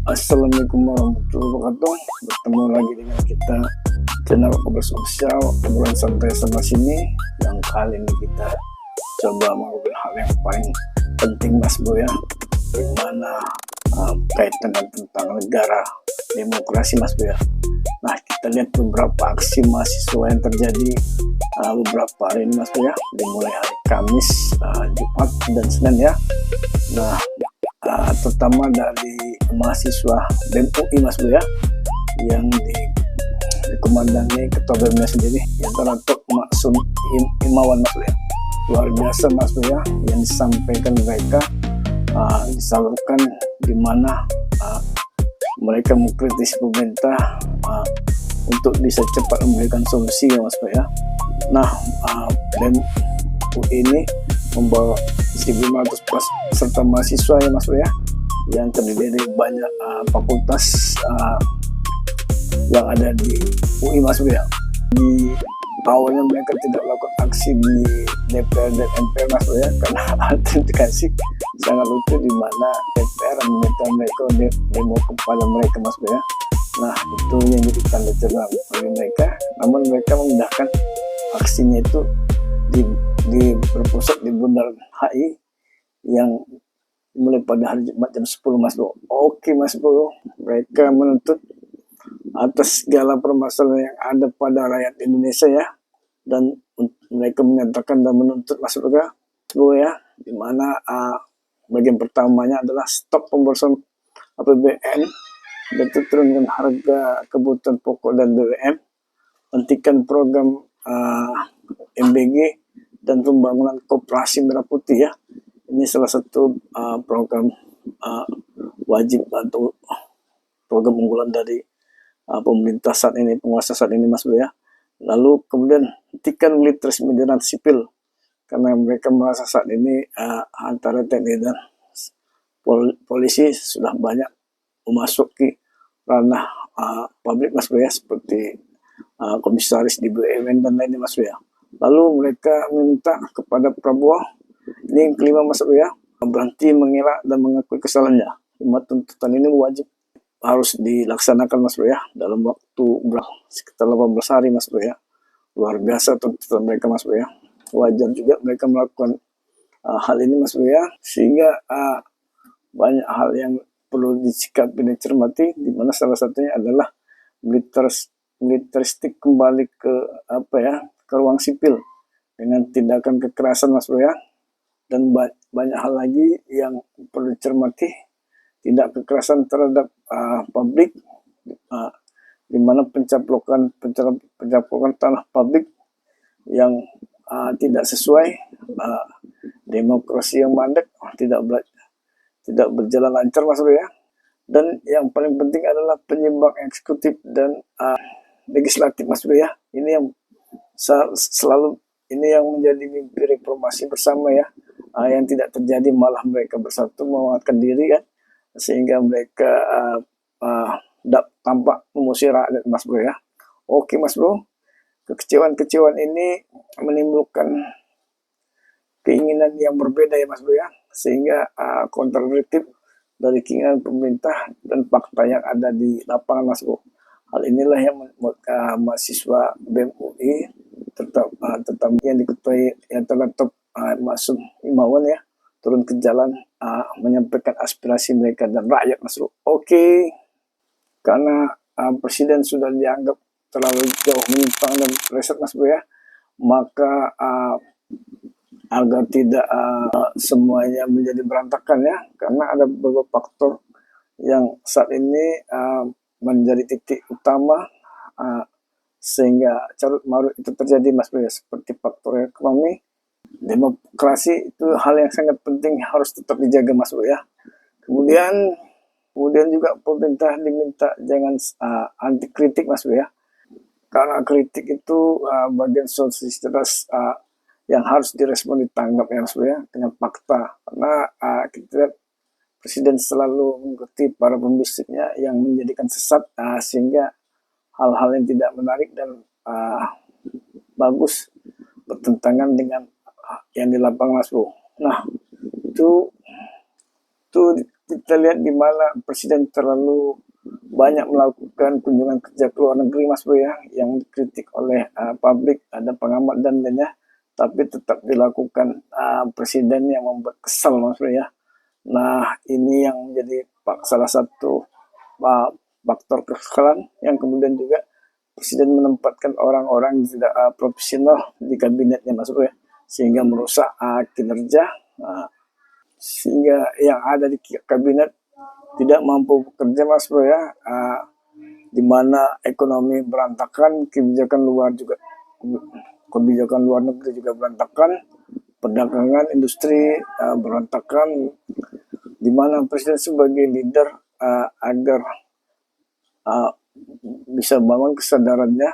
Assalamualaikum warahmatullahi wabarakatuh. Bertemu lagi dengan kita channel Obras Official, obrolan santai sama sini. Yang kali ini kita coba mengobrol hal yang paling penting Mas Bro ya, bagaimana kaitan tentang negara demokrasi Mas Bro ya. Nah, kita lihat beberapa aksi mahasiswa yang terjadi beberapa hari ini Mas Bro ya, dimulai hari Kamis, Jumat dan Senin ya. Nah, terutama dari mahasiswa BEM UI Mas Bro ya, yang dikomandangi ketua BEM-nya sendiri, yaitu Dr. Maksum Imawan Mas Bro ya. Luar biasa Mas Bro ya, yang disampaikan mereka disalurkan, di mana mereka mengkritisi pemerintah untuk bisa cepat memberikan solusi ya Mas Bro ya. Nah, BEM UI ini membawa 1.500 peserta mahasiswa ya Mas Bro ya, yang terdiri dari banyak fakultas yang ada di UI Mas Bro ya. Di awalnya mereka tidak melakukan aksi di DPR dan MPR Mas Bro ya, karena autentikasi sangat lucu, di mana DPR meminta mereka demo kepada mereka Mas Bro ya. Nah, itu yang jadi tanda cerah bagi mereka, namun mereka memindahkan aksinya itu berpusat di Bundaran HI yang mulai pada hari Jumat jam 10 Mas Bro. Oke Mas Bro, mereka menuntut atas segala permasalahan yang ada pada rakyat Indonesia ya, dan mereka menyatakan dan menuntut Mas Bro ya, dimana bagian pertamanya adalah stop pemborosan APBN, dan turunkan harga kebutuhan pokok dan BBM, hentikan program MBG dan pembangunan koperasi merah putih ya. Ini salah satu program wajib atau program unggulan dari pemerintah saat ini, penguasa saat ini Mas Bro ya. Lalu kemudian hentikan militerisme dan sipil, karena mereka merasa saat ini antara TNI dan polisi sudah banyak memasuki ranah publik Mas Bro ya, seperti komisaris di BUMN dan lainnya Mas Bro ya. Lalu mereka minta kepada Prabowo, ini yang kelima Mas Bro ya, berhenti mengelak dan mengakui kesalahannya. 5 tuntutan ini wajib harus dilaksanakan Mas Bro ya, dalam waktu sekitar 18 hari Mas Bro ya. Luar biasa tuntutan mereka Mas Bro ya. Wajar juga mereka melakukan hal ini Mas Bro ya, sehingga banyak hal yang perlu disikapi dan cermati, di mana salah satunya adalah militeristik kembali ke ke ruang sipil dengan tindakan kekerasan Mas Bro ya. Dan banyak hal lagi yang perlu dicermati, tidak kekerasan terhadap publik, di mana pencaplokan tanah publik yang tidak sesuai, demokrasi yang mandek tidak berjalan lancar Mas Bro ya. Dan yang paling penting adalah penyeimbang eksekutif dan legislatif Mas Bro ya. Ini yang selalu yang menjadi mimpi reformasi bersama ya, yang tidak terjadi, malah mereka bersatu menguatkan diri kan, sehingga mereka tampak mengusir rakyat Mas Bro ya. Oke Mas Bro, kekecewaan ini menimbulkan keinginan yang berbeda ya Mas Bro ya, sehingga kontradiktif dari keinginan pemerintah dan fakta yang ada di lapangan Mas Bro. Hal inilah yang membuat mahasiswa BEM UI tetap yang diketuai yang terletak Maksum Imawan ya, turun ke jalan menyampaikan aspirasi mereka dan rakyat Mas Bro. Oke, karena presiden sudah dianggap terlalu jauh menyimpang dan meleset Mas Bro ya, maka agar tidak semuanya menjadi berantakan ya, karena ada beberapa faktor yang saat ini menjadi titik utama sehingga carut marut itu terjadi Mas Bro ya, seperti faktor ekonomi. Demokrasi itu hal yang sangat penting, harus tetap dijaga Mas Bro ya. Kemudian juga pemerintah diminta jangan anti kritik Mas Bro ya, karena kritik itu bagian solusi cerdas yang harus direspon, ditanggap ya Mas Bro ya, dengan fakta. Karena kita lihat presiden selalu mengikuti para pembisiknya yang menjadikan sesat, sehingga hal-hal yang tidak menarik dan bagus bertentangan dengan yang di lapangan Mas Bro. Nah, itu kita lihat di mana Presiden terlalu banyak melakukan kunjungan kerja ke luar negeri Mas Bro ya, yang dikritik oleh publik, ada pengamat dan lainnya, tapi tetap dilakukan Presiden yang membuat kesal Mas Bro ya. Nah ini yang menjadi salah satu faktor kesalahan yang kemudian juga Presiden menempatkan orang-orang tidak profesional di kabinetnya Mas Bro ya, sehingga merusak kinerja, sehingga yang ada di kabinet tidak mampu bekerja Mas Bro ya, di mana ekonomi berantakan, kebijakan luar negeri juga berantakan, perdagangan industri berantakan, di mana Presiden sebagai leader agar bisa bangun kesadarannya,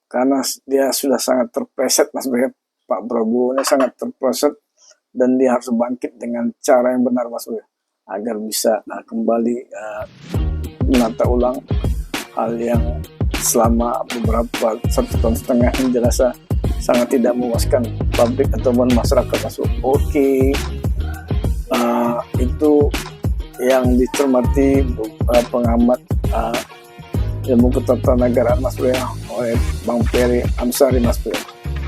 karena dia sudah sangat terpleset Mas Bro ya. Pak Prabowo ini sangat terpleset dan dia harus bangkit dengan cara yang benar Mas Bro ya, agar bisa kembali menata ulang hal yang selama beberapa 1,5 tahun ini dirasa sangat tidak memuaskan publik ataupun masyarakat Mas Bro. Oke. Itu yang dicermati pengamat ilmu ketatanegaraan Mas Bro ya, oleh Bang Ferry Amsari Mas Bro.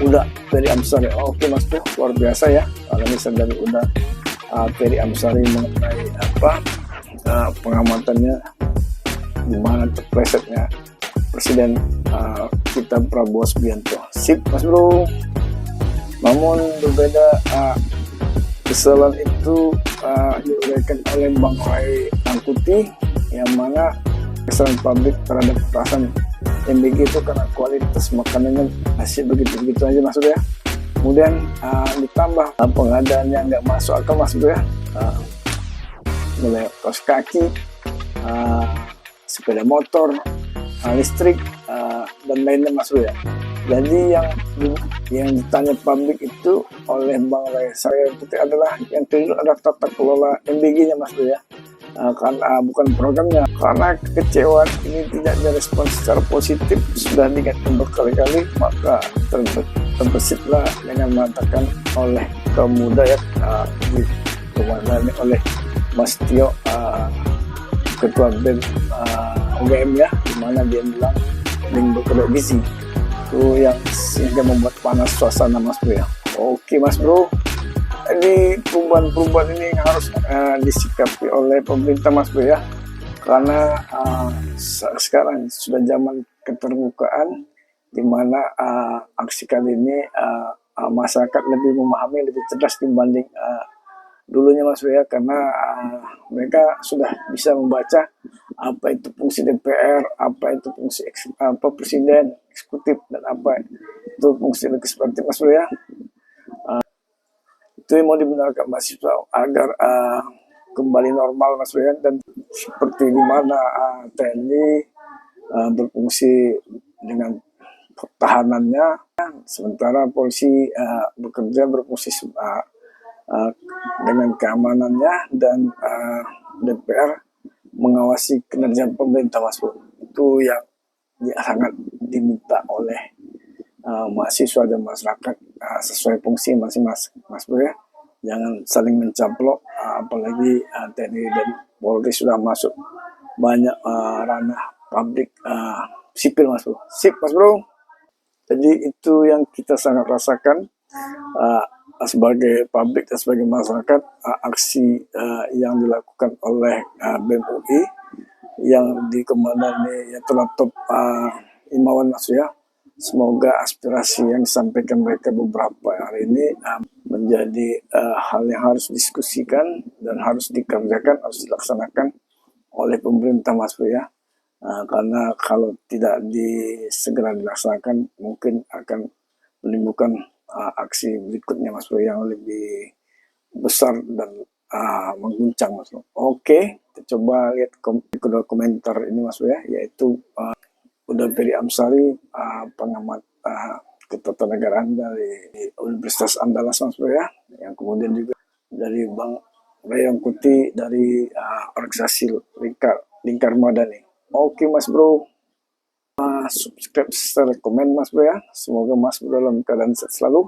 Udah Ferry Amsari. Oke Mas Bro, luar biasa ya. Kalau misalnya dari udah Ferry Amsari mengenai pengamatannya di mana terplesetnya Presiden kita Prabowo Subianto. Sip Mas Bro. Namun berbeda kesalahan itu diuraikan oleh Bang Ray Angkuti, yang mana kesalahan publik terhadap perasaan MBG itu karena kualitas makanannya masih begitu-begitu aja Mas Bro ya. Kemudian ditambah pengadaan yang nggak masuk akal Mas Bro ya, mulai kaos kaki, sepeda motor, listrik, dan lainnya Mas Bro ya. Jadi yang ditanya publik itu oleh Bang Ray Angkuti adalah yang kedua adalah tata kelola MBG-nya Mas Bro ya. Karena bukan programnya, karena kekecewaan ini tidak direspon secara positif sudah diingatkan berkali-kali, maka terbesitlah dengan mengatakan oleh kaum muda ya, dikomandani oleh Mas Tio, ketua BEM UGM ya, dimana dia bilang link berkedok gizi itu yang sehingga membuat panas suasana Mas Bro ya. Oke Mas Bro, ini perubahan-perubahan ini harus disikapi oleh pemerintah Mas Bro ya, karena sekarang sudah zaman keterbukaan, di mana aksi kali ini masyarakat lebih memahami, lebih cerdas dibanding dulunya Mas Bro ya, karena mereka sudah bisa membaca apa itu fungsi DPR, apa itu fungsi presiden, eksekutif, dan apa itu fungsi legislatif Mas Bro ya. Itu yang mau dibenarkan mahasiswa agar kembali normal Mas Bro ya, dan seperti di mana TNI berfungsi dengan pertahanannya, sementara polisi bekerja berfungsi dengan keamanannya, dan DPR mengawasi kinerja pemerintah Mas Bro. Itu yang sangat diminta oleh mahasiswa dan masyarakat, sesuai fungsi masing-masing Mas Bro ya. Jangan saling mencaplok, apalagi TNI dan Polri sudah masuk banyak ranah publik sipil Mas Bro. Sip Mas Bro. Jadi itu yang kita sangat rasakan sebagai publik dan sebagai masyarakat, aksi yang dilakukan oleh BEM UI yang dikomandani telah top Imawan Mas Bro ya. Semoga aspirasi yang disampaikan mereka beberapa hari ini menjadi hal yang harus diskusikan dan harus dikerjakan, harus dilaksanakan oleh pemerintah Mas Bro ya. Karena kalau tidak segera dilaksanakan, mungkin akan menimbulkan aksi berikutnya Mas Bro yang lebih besar dan mengguncang Mas Bro. Oke, kita coba lihat kedua komentar ini Mas Bro ya, yaitu udah Ferry Amsari, pengamat ketatanegaraan dari Universitas Andalas Mas Bro ya, yang kemudian juga dari Bang Ray Angkuti dari organisasi Lingkar Madani. Oke Mas Bro, subscribe serta komen Mas Bro ya. Semoga Mas Bro dalam keadaan sehat selalu,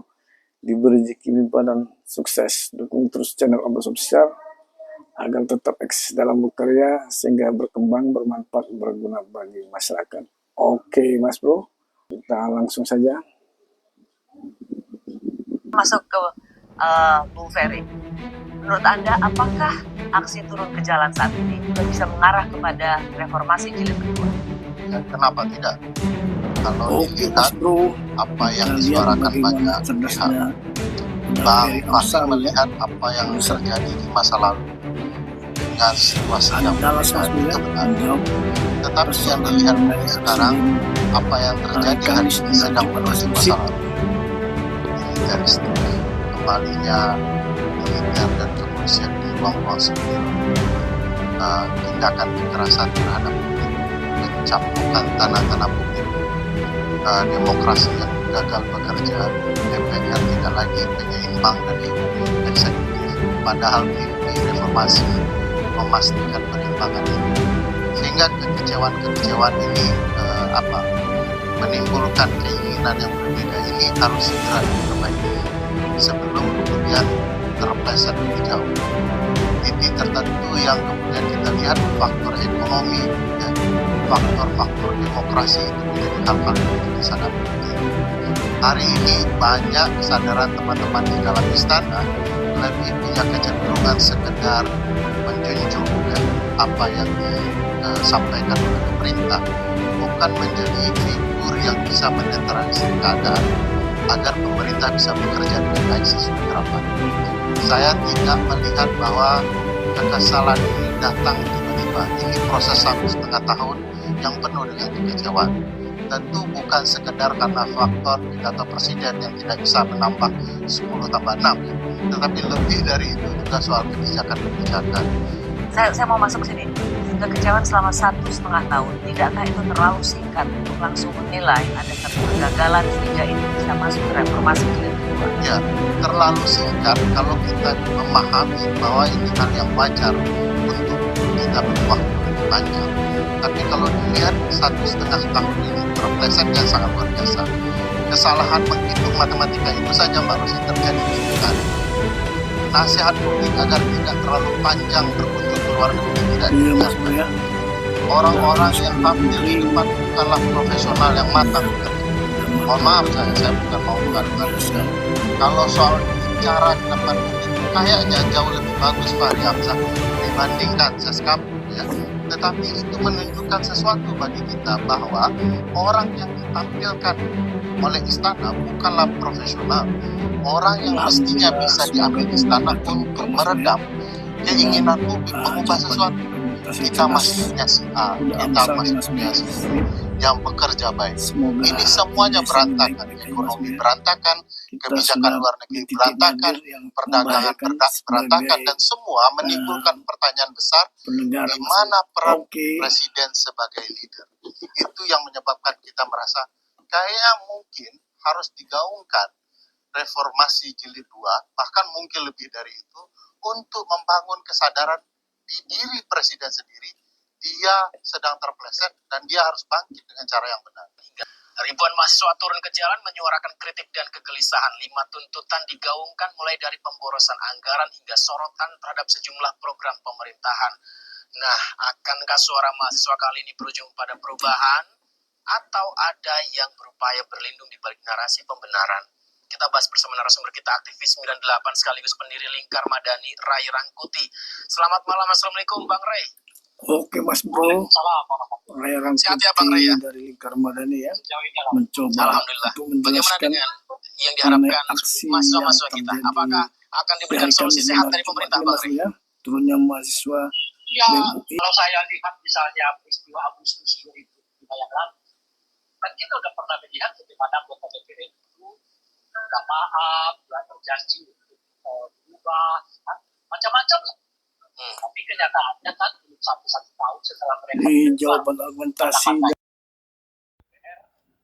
diberi rezeki limpah dan sukses. Dukung terus channel Abas Official agar tetap eksis dalam bekerja sehingga berkembang, bermanfaat, berguna bagi masyarakat. Oke, Mas Bro, kita langsung saja masuk ke Bung Ferry. Menurut Anda, apakah aksi turun ke jalan saat ini juga bisa mengarah kepada reformasi jilid kedua? Kenapa tidak? Kalau Oke, Mas dilihat Bro, apa yang kita lihat disuarakan bagaimana banyak cerdasnya pihak, Bang pasti melihat apa yang terjadi di masa lalu dengan situasi yang berbeda, itu benar. Tetapi yang dilihat sekarang, apa yang terjadi hari ini sedang menuju masa lalu. Militeristik, kembalinya militer dan kepolisian di ruang-ruang sipil, tindakan kekerasan terhadap publik, pencampukan tanah-tanah publik, demokrasi yang gagal bekerja, DPR tidak lagi penyeimbang dari eksekutif, padahal di reformasi memastikan perimbangan ini, sehingga kekecewaan ini menimbulkan keinginan yang berbeda. Ini harus segera diperbaiki sebelum kemudian terpleset lebih jauh. Titik tertentu yang kemudian kita lihat faktor ekonomi, ya, faktor-faktor demokrasi itu menjadi hal-hal yang sangat penting. Hari ini banyak kesadaran teman-teman di dalam istana lebih punya kecenderungan sekedar menjunjung apa yang disampaikan oleh pemerintah, bukan menjadi figur yang bisa menetralisir keadaan agar pemerintah bisa bekerja dengan baik sesuai harapan. Saya tidak melihat bahwa kekesalan ini datang tiba-tiba. Ini proses 1,5 tahun yang penuh dengan kekecewaan. Tentu bukan sekedar karena faktor pidato presiden yang tidak bisa menambah 10 tambah 6, tetapi lebih dari itu juga soal kebijakan-kebijakan. Saya mau masuk ke sini. Kekecewaan selama 1,5 tahun, tidakkah itu terlalu singkat untuk langsung menilai ada satu kegagalan sehingga itu bisa masuk ke reformasi jilid kedua? Ya, terlalu singkat kalau kita memahami bahwa ini hal yang wajar untuk kita berwaktu lebih panjang. Tapi kalau dilihat 1,5 tahun ini terpleset yang sangat luar biasa. Kesalahan menghitung matematika itu saja baru terjadi di negara. Nasihat publik agar tidak terlalu panjang berkunjung ke luar negeri tidak dilakukan. Orang-orang yang tampil di depan bukanlah profesional yang matang. Mohon maaf saya bukan mau mengatakan. Kalau soal bicara ke depan publik kayaknya jauh lebih bagus Fahri Hamzah dibandingkan Seskap, ya. Tetapi itu menunjukkan sesuatu bagi kita bahwa orang yang ditampilkan oleh istana bukanlah profesional. Orang yang mestinya bisa diambil istana untuk meredam keinginan publik mengubah sesuatu. Kita masih punya si A, kita masih punya si B yang bekerja baik. Ini semuanya berantakan, ekonomi berantakan, kebijakan luar negeri berantakan, perdagangan berantakan, dan semua menimbulkan pertanyaan besar, di mana peran presiden sebagai leader. Itu yang menyebabkan kita merasa kayaknya mungkin harus digaungkan reformasi jilid 2, bahkan mungkin lebih dari itu, untuk membangun kesadaran di diri presiden sendiri, dia sedang terpleset dan dia harus bangkit dengan cara yang benar. Ribuan mahasiswa turun ke jalan menyuarakan kritik dan kegelisahan. 5 tuntutan digaungkan mulai dari pemborosan anggaran hingga sorotan terhadap sejumlah program pemerintahan. Nah, akankah suara mahasiswa kali ini berujung pada perubahan atau ada yang berupaya berlindung di balik narasi pembenaran? Kita bahas bersama narasumber kita, aktivis 98 sekaligus pendiri Lingkar Madani, Ray Rangkuti. Selamat malam, Assalamualaikum Bang Ray. Oke Mas Bro, Ray Rangkuti dari Lingkar Madani ya, mencoba untuk menjelaskan yang diharapkan mahasiswa kita. Apakah akan diberikan solusi sehat dari pemerintah Bang Ray? Ya, turunnya mahasiswa ya, kalau saya lihat misalnya peristiwa Agustus 2005 yang lalu, kan kita udah pernah melihat bagaimana anggota DPR itu minta maaf, berjanji untuk berubah, macam-macam lah. Tapi kenyataannya kan belum sampai 1 tahun setelah mereka jawaban argumentasi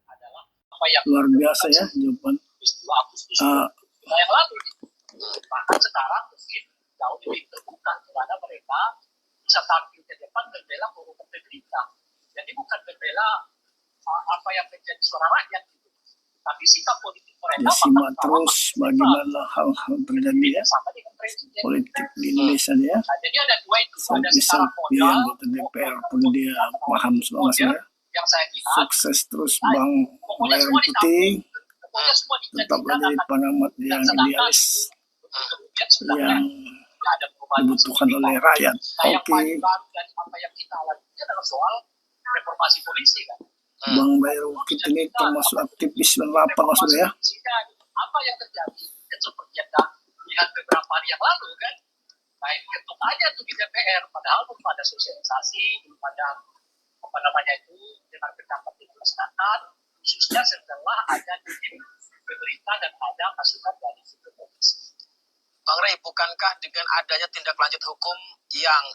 adalah apa yang luar biasa ya, jawaban peristiwa Agustus yang lalu. Bahkan sekarang mungkin jauh lebih terbuka kepada mereka bisa tampil ke depan membela program pemerintah. Jadi bukan membela apa yang menjadi suara rakyat gitu. Tapi sikap politik Dia simak terus bagaimana hal-hal terjadi ya sama dengan presiden. politik di Indonesia ya. Nah, jadi ada dua itu, ada secara Sampai-sampai modal anggota DPR pun dia paham soal masalah. yang saya lihat, Sukses terus Bang Layar Putih, pokoknya semua tetaplah jadi dijanjikan pengamat yang idealis kemudian sebenarnya yang nggak ada perubahan dibutuhkan oleh rakyat. Nah, yang Oke, paling baru dari apa yang kita alami adalah soal reformasi polisi kan. Bang Layar Putih ini termasuk aktivis 98 maksudnya ya. Sehingga apa yang terjadi seperti yang kita lihat beberapa hari yang lalu kan, baik ketuk aja tuh di DPR, padahal belum ada sosialisasi, belum ada apa namanya itu dengan pendapat di masyarakat, khususnya setelah ada tim pemerintah dan ada masukan dari sipil polisi. Bang Rey, bukankah dengan adanya tindak lanjut hukum yang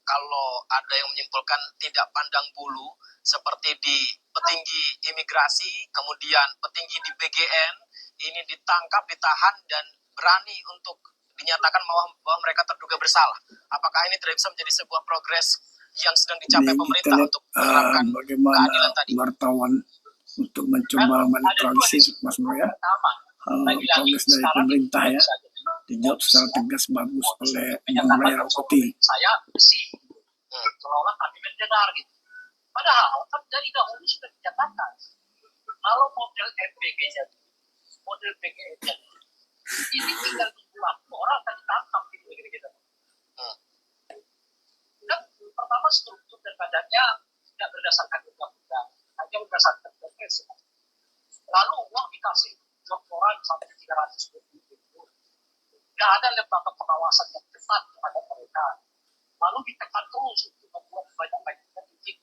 kalau ada yang menyimpulkan tidak pandang bulu seperti di petinggi imigrasi, kemudian petinggi di BGN, ini ditangkap, ditahan, dan berani untuk dinyatakan bahwa mereka terduga bersalah. Apakah ini tidak bisa menjadi sebuah progres yang sedang dicapai pemerintah untuk menerapkan bagaimana keadilan tadi? wartawan untuk mencoba menetralisir Mas Bro ya progres dari pemerintah ya dijawab secara tegas bagus oleh Bang Layar Putih. Saya besi, seolah-olah kami mendengar gitu. Padahal kan dari dahulu sudah dinyatakan kalau model MPG jadi, model PGN jadi, ini tinggal tunggu waktu orang akan ditangkap gitu gitu. Dan pertama struktur dan badannya tidak berdasarkan undang-undang, hanya berdasarkan profesi. Lalu uang dikasih job orang sampai 300 ribu. Tidak ada lembaga pengawasan yang ketat terhadap mereka. Lalu ditekan terus untuk membuat banyak-banyak titik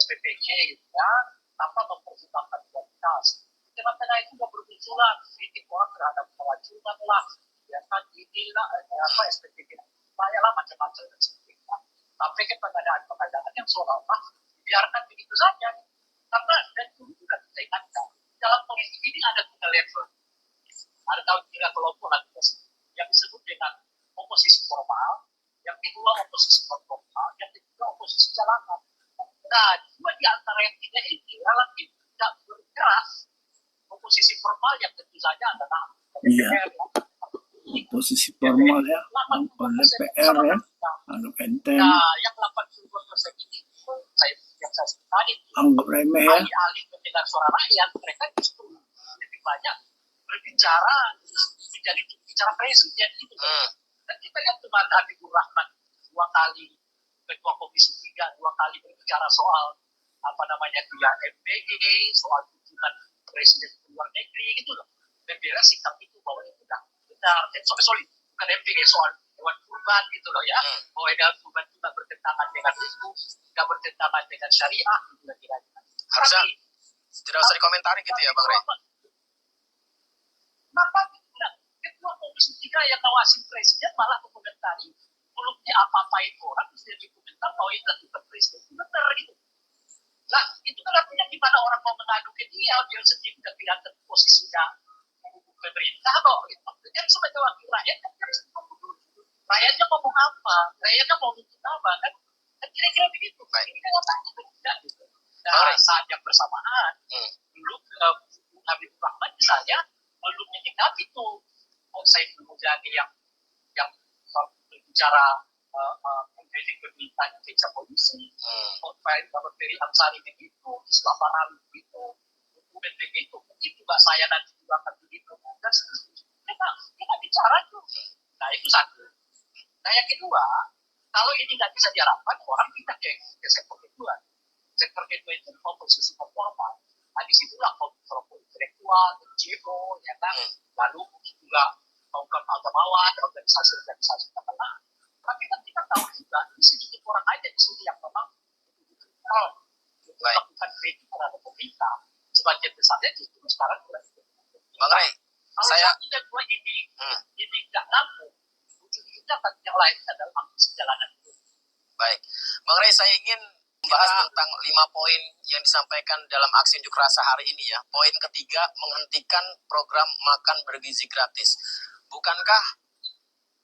SPPJ gitu ya, tanpa mempertimbangkan kualitas. Di tengah-tengah itu sudah bermunculan kritik orang terhadap kewajiban lah, ya kan inilah SPPJ, lah macam-macam dan sebagainya. Tapi kan pengadaan yang seolah-olah dibiarkan begitu saja. Karena dan dulu juga kita ingatkan dalam politik ini ada 3 level, ada 3 kelompok lagi yang disebut dengan oposisi formal, yang kedua oposisi non formal, yang ketiga oposisi jalanan. Nah, dua di antara yang 3 ini relatif tidak bergerak. Oposisi formal yang tentu saja adalah DPR. Posisi formal ya, DPR ya, anggap enteng. Nah, yang 82% ini yang saya sebut tadi, anggap remeh ya. Alih-alih mendengar suara rakyat, mereka justru lebih banyak berbicara menjadi bicara presiden gitu. Dan kita lihat teman Habibur Rahman 2 kali ketua komisi 3 2 kali berbicara soal apa namanya itu ya MPG, soal kunjungan presiden ke luar negeri gitu loh. Membela sikap itu bahwa itu sudah benar. Sorry, bukan MPG, soal hewan kurban gitu loh ya. Bahwa hewan kurban itu tidak bertentangan dengan hukum, tidak bertentangan dengan syariah gitu lah kira-kira. Harusnya tidak usah dikomentari gitu ya Bang Rey. Kenapa ketua komisi 3 yang ngawasin presiden malah mengomentari belumnya apa-apain orang bisa dikomentar bahwa yang dilakukan presiden itu benar gitu. Nah, itu kan artinya gimana orang mau mengadu ke dia sendiri udah kelihatan posisinya pemerintah kok gitu. Kan sebagai wakil rakyat kan harus ngomong rakyatnya ngomong apa, rakyatnya mau nuntut apa kan kira-kira begitu. Ini kan apa tidak gitu. Nah, saat yang bersamaan dulu Habibur Rahman misalnya belum menyikapi itu saya kemudian yang berbicara mengkritik pemerintah yang kerja polisi, Bapak Ferry Amsari begitu, Islam Barawi begitu, kemudian begitu, mungkin juga saya nanti juga akan begitu, dan kita bicara itu. Nah itu satu. Nah yang kedua, kalau ini nggak bisa diharapkan, orang kita ke sektor kedua. Sektor kedua itu komposisi formal. Nah disitulah kelompok intelektual, NGO, ya kan, lalu juga kaum agamawan, organisasi terkenal. Tapi kan kita tahu juga di sedikit orang aja di sini yang memang melakukan kritik terhadap pemerintah. Sebagian besarnya justru sekarang sudah Bang Rey, saya tidak dua ini tidak mampu. Ujung-ujungnya yang lain adalah ambisi jalanan itu. Baik, Bang Rey, saya ingin membahas tentang 5 poin yang disampaikan dalam aksi unjuk rasa hari ini ya. Poin ketiga, menghentikan program makan bergizi gratis. Bukankah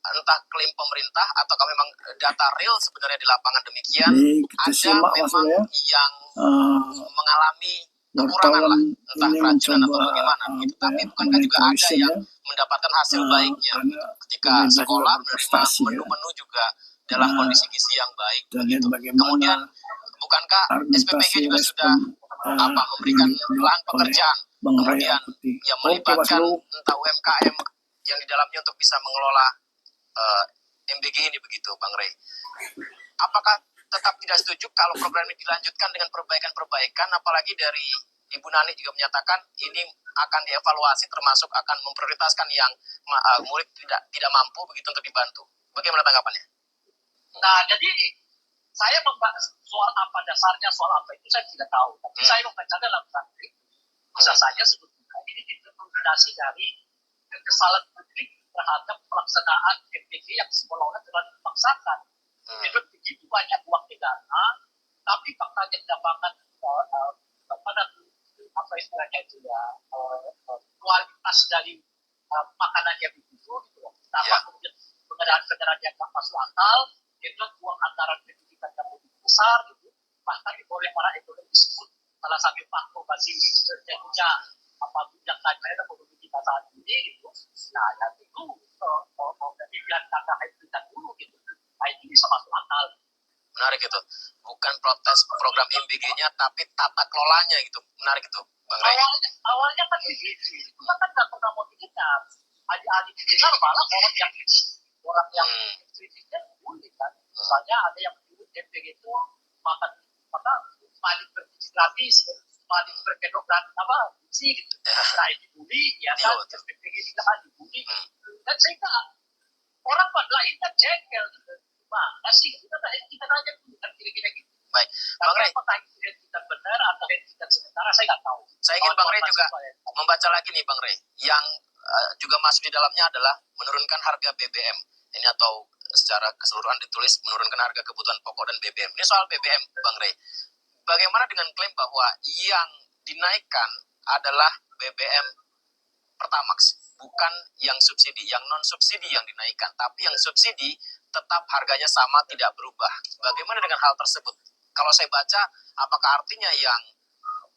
entah klaim pemerintah ataukah memang data real sebenarnya di lapangan demikian, ada memang yang mengalami kekurangan lah, entah ini keracunan atau mencoba bagaimana begitu. Tapi bukankah mengenai juga ada tulisan yang ya, mendapatkan hasil baiknya karena ketika pemerintah juga sekolah menerima berprestasi ya. menu-menu juga dalam Nah, kondisi gizi yang baik dan lihat begitu. bagaimana Kemudian bukankah SPPG argumentasi juga sudah respon memberikan yang dijawab lahan oleh pekerjaan, Bang Ray kemudian Akuti. yang Oke Mas melibatkan Bro, entah UMKM yang di dalamnya untuk bisa mengelola MBG ini begitu, Bang Ray. Apakah tetap tidak setuju kalau program ini dilanjutkan dengan perbaikan-perbaikan, apalagi dari Ibu Nani juga menyatakan ini akan dievaluasi, termasuk akan memprioritaskan yang murid tidak mampu begitu untuk dibantu. Bagaimana tanggapannya? Nah, jadi saya membahas soal apa dasarnya, soal apa itu saya tidak tahu. Tapi saya membaca dalam praktik, bisa saja sebetulnya ini didominasi dari kesalahan publik terhadap pelaksanaan MPG yang seolah-olah telah dipaksakan. Jadi begitu banyak uang negara, tapi faktanya di lapangan apa istilahnya itu ya, kualitas dari makanan yang begitu, tambah kemudian kendaraan yang tak masuk akal, itu uang anggaran pendidikan yang lebih besar, gitu. Bahkan oleh para ekonom disebut salah satu faktor bagi terjadinya apa yang lainnya dan ekonomi kita saat ini, gitu. Nah, dan itu pilihan kata kita dulu, gitu. Nah, itu bisa masuk akal. Menarik itu. Bukan protes program MBG-nya, tapi tata kelolanya gitu. Menarik itu, Bang Ray. Awalnya kan begitu. Itu kan nggak pernah mau didengar. Ahli-ahli didengar malah orang yang kritiknya boleh kan. Misalnya ada yang menyebut MBG itu makan paling bergizi gratis, paling berkedok dan apa gizi gitu. Nah, itu dibully, ya kan. MBG tidak dibully. Dan saya kira orang pada lain kan jengkel gitu. Masih kita tanya dulu kan kira-kira gitu. Baik, Bang Ray. Apakah itu tidak benar atau tidak sementara saya nggak tahu. Saya ingin Bang Ray juga membaca lagi nih Bang Ray, yang juga masuk di dalamnya adalah menurunkan harga BBM. Ini atau secara keseluruhan ditulis menurunkan harga kebutuhan pokok dan BBM. Ini soal BBM, Bang Ray. Bagaimana dengan klaim bahwa yang dinaikkan adalah BBM Pertamax, bukan yang subsidi, yang non subsidi yang dinaikkan, tapi yang subsidi tetap harganya sama, tidak berubah. Bagaimana dengan hal tersebut? Kalau saya baca, apakah artinya yang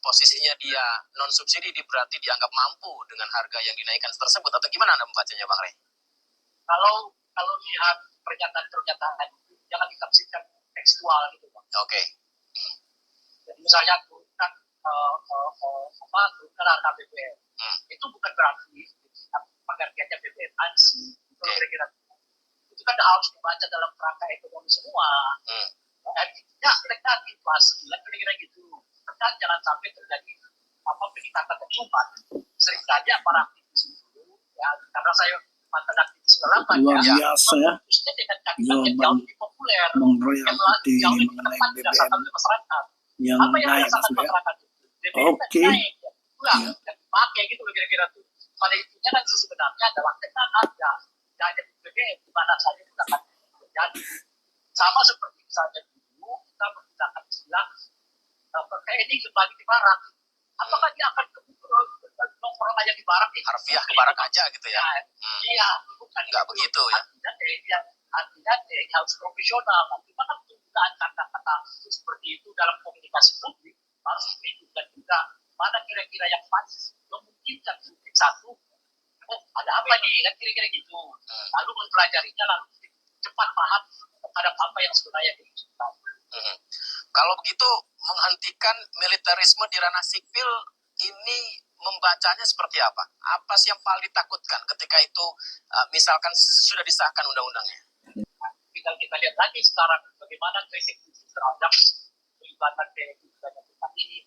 posisinya dia non subsidi berarti dianggap mampu dengan harga yang dinaikkan tersebut, atau gimana Anda membacanya, Bang Ray? Kalau lihat pernyataan itu jangan ditafsirkan tekstual gitu, Bang. Oke. Jadi misalnya turunkan harga BBM, itu bukan berarti pengertiannya BBM ansi. Itu kira-kira itu kan harus dibaca dalam kerangka ekonomi semua. Ya, tekan inflasi, kira-kira gitu. Tekan jangan sampai terjadi peningkatan percuma. Sering saja para aktivis itu, ya, karena saya mantan aktivis lama, luar biasa ya khususnya dengan kalimat yang jauh lebih populer, Bang Ray yang Akuti jauh lebih mengenai tepat BBM dirasakan oleh masyarakat. yang Apa yang naik dirasakan Mas ya. masyarakat itu? BBM Oke. naik, ya. Yang dipakai gitu kira-kira tuh. Pada intinya kan sebenarnya adalah tekan harga. Jangan BBM di mana saja itu akan terjadi. Sama seperti misalnya dulu kita menggunakan istilah ini kembali di barak. Apakah dia akan nongkrong aja di barak? Harfiah ke barak aja gitu ya? Iya, bukan nggak gitu. begitu ya? Artinya harus profesional. Bagaimana penggunaan kata-kata seperti itu dalam komunikasi publik harus diperhitungkan juga mana kira-kira yang pas memungkinkan publik satu. Ada apa nih? Kan kira-kira gitu. Lalu mempelajarinya, lalu cepat paham terhadap apa yang sebenarnya diinginkan. Kalau begitu, menghentikan militerisme di ranah sipil ini membacanya seperti apa? Apa sih yang paling ditakutkan ketika itu misalkan sudah disahkan undang-undangnya? Tinggal kita lihat lagi sekarang bagaimana kritik terhadap pelibatan TNI dalam tempat ini.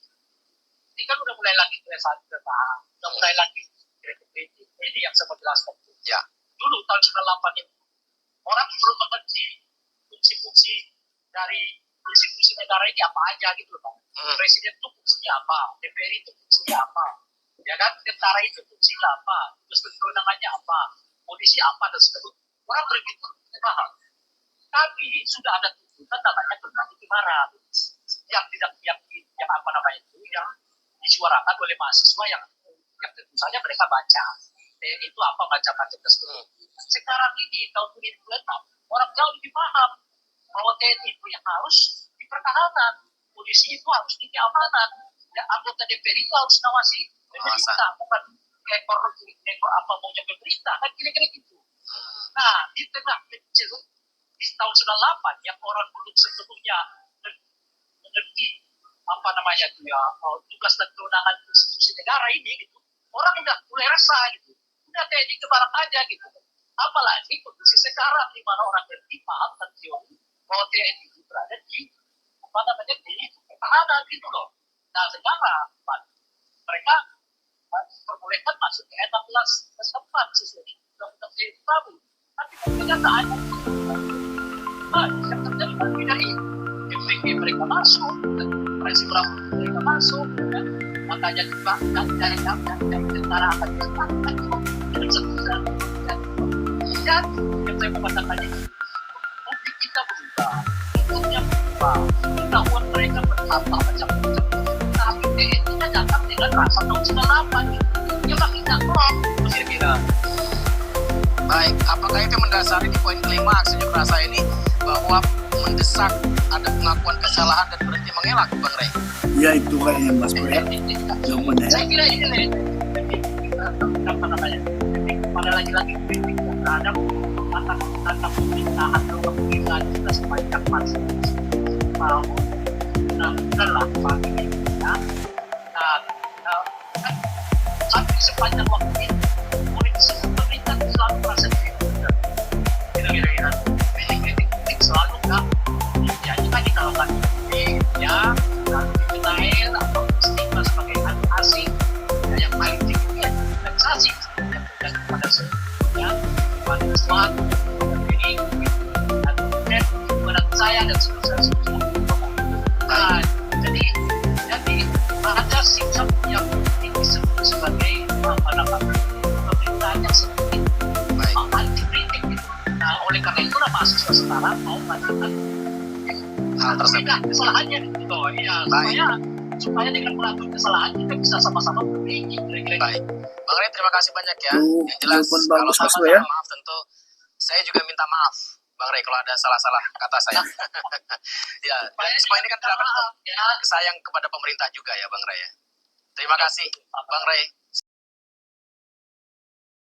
Ini kan udah mulai lagi udah mulai lagi kritik ini yang saya jelaskan. Ya. Dulu tahun 98 itu orang belum mengerti fungsi-fungsi dari institusi negara ini apa aja gitu loh. Presiden itu fungsinya apa, DPR itu fungsinya apa, ya kan, tentara itu fungsinya apa, terus kewenangannya apa, polisi apa dan sebagainya. Orang begitu paham. Tapi sudah ada tuntutan namanya tentang Ibarat yang tidak yang apa namanya itu yang disuarakan oleh mahasiswa yang tentu saja mereka baca. TNI itu apa, baca-baca tersebut. Sekarang ini tahun 2026 orang jauh lebih paham bahwa TNI itu yang harus dipertahankan, polisi itu harus dikeamanan. ya anggota DPR itu harus ngawasi pemerintah, bukan ekor apa maunya pemerintah, kan kira-kira gitu. Nah, di tengah kecil, di tahun 98 yang orang belum sepenuhnya mengerti apa namanya itu ya, tugas dan kewenangan institusi negara ini gitu, orang udah mulai rasa gitu, udah TNI ke barat aja gitu. Apalagi kondisi sekarang di mana orang ngerti paham dan teori bahwa TNI itu berada di apa namanya di pertahanan gitu loh. Nah sekarang mereka diperbolehkan masuk ke 16 tempat sesuai undang-undang TNI baru. Tapi kenyataannya yang terjadi dari FPG mereka masuk, Presiden mereka masuk, kan? Makanya juga dari tentara akan diserahkan dalam satu dan yang saya mau katakan ini, publik kita berubah, bentuknya berubah, ketahuan mereka bertambah macam-macam. Tapi TNI-nya datang dengan rasa tahun 98 gitu. Dia makin nyakrong, kira-kira. Baik, apakah itu mendasari di poin kelima aksi unjuk rasa ini bahwa mendesak ada pengakuan kesalahan dan berhenti mengelak, Bang Rey? Ya itu kan yang Mas Bro ya. Jawabannya ya. Saya kira ini nih, apa namanya, pada lagi-lagi kritik terhadap atas pemerintahan atau pemerintahan kita sepanjang masa tahun benar-benar pagi ini ya. Sampai sepanjang waktu ini politik pemerintah selalu merasa benar. Kira-kira kritik selalu kan ya kita dikalahkan ya lalu denial atau stigma sebagai anak asing ya, yang paling tinggi ya organisasi yang pada sebelumnya pada sesuatu ini dan kemudian kepada saya dan seterusnya. Nah, jadi ada sikap yang disebut sebagai apa namanya pemerintahan yang seperti anti kritik gitu. Nah oleh karena itu mahasiswa sekarang mau melakukan Hal tersebut. kesalahannya gitu ya supaya dengan melakukan kesalahan kita bisa sama-sama berpikir kira-kira. Baik, Bang Rey terima kasih banyak ya. Tuh, Yang jelas telepon kalau bagus, Mas salah Bro ya. maaf tentu saya juga minta maaf Bang Rey kalau ada salah-salah kata saya. Ya, dan semua ini kan dilakukan untuk ya sayang kepada pemerintah juga ya Bang Rey ya. Terima kasih Bang Rey.